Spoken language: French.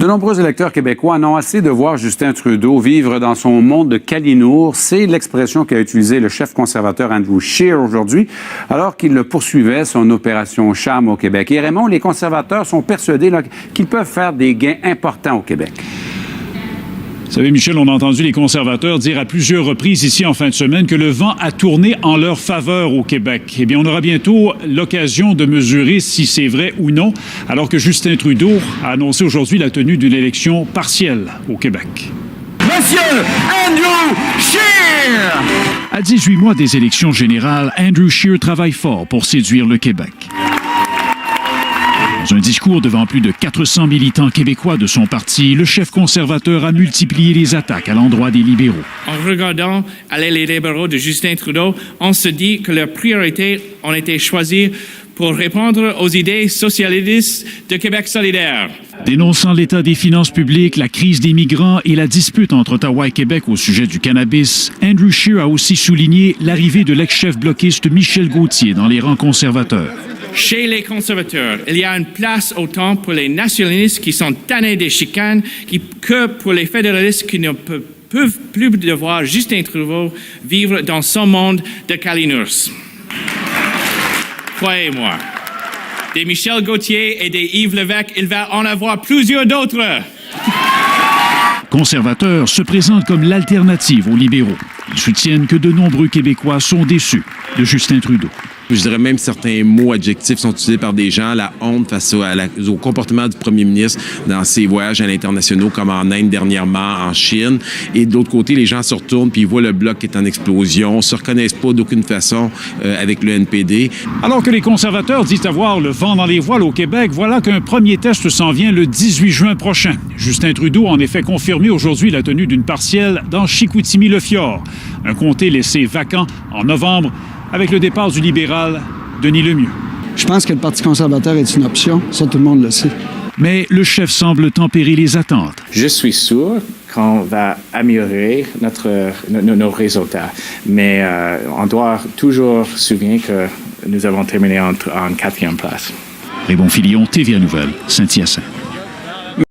De nombreux électeurs québécois en ont assez de voir Justin Trudeau vivre dans son monde de Calinours. C'est l'expression qu'a utilisée le chef conservateur Andrew Scheer aujourd'hui, alors qu'il poursuivait son opération charme au Québec. Et Raymond, les conservateurs sont persuadés qu'ils peuvent faire des gains importants au Québec. Vous savez, Michel, on a entendu les conservateurs dire à plusieurs reprises ici en fin de semaine que le vent a tourné en leur faveur au Québec. Eh bien, on aura bientôt l'occasion de mesurer si c'est vrai ou non, alors que Justin Trudeau a annoncé aujourd'hui la tenue d'une élection partielle au Québec. Monsieur Andrew Scheer! À 18 mois des élections générales, Andrew Scheer travaille fort pour séduire le Québec. Dans un discours devant plus de 400 militants québécois de son parti, le chef conservateur a multiplié les attaques à l'endroit des libéraux. En regardant aller les libéraux de Justin Trudeau, on se dit que leurs priorités ont été choisies pour répondre aux idées socialistes de Québec solidaire. Dénonçant l'état des finances publiques, la crise des migrants et la dispute entre Ottawa et Québec au sujet du cannabis, Andrew Scheer a aussi souligné l'arrivée de l'ex-chef bloquiste Michel Gauthier dans les rangs conservateurs. Chez les conservateurs, il y a une place autant pour les nationalistes qui sont tannés des chicanes que pour les fédéralistes qui ne peuvent plus de voir Justin Trudeau vivre dans son monde de Calinours. Croyez-moi, des Michel Gauthier et des Yves Lévesque, il va en avoir plusieurs d'autres. Conservateurs se présentent comme l'alternative aux libéraux. Ils soutiennent que de nombreux Québécois sont déçus de Justin Trudeau. Je dirais même certains mots adjectifs sont utilisés par des gens, la honte face au comportement du premier ministre dans ses voyages à l'international, comme en Inde dernièrement, en Chine. Et de l'autre côté, les gens se retournent puis ils voient le bloc qui est en explosion, se reconnaissent pas d'aucune façon avec le NPD. Alors que les conservateurs disent avoir le vent dans les voiles au Québec, voilà qu'un premier test s'en vient le 18 juin prochain. Justin Trudeau a en effet confirmé aujourd'hui la tenue d'une partielle dans Chicoutimi-le-Fjord, un comté laissé vacant en novembre avec le départ du libéral Denis Lemieux. Je pense que le Parti conservateur est une option, ça tout le monde le sait. Mais le chef semble tempérer les attentes. Je suis sûr qu'on va améliorer nos résultats, mais on doit toujours se souvenir que nous avons terminé en 4e place. Raymond Filion, TVA Nouvelles, Saint-Hyacinthe.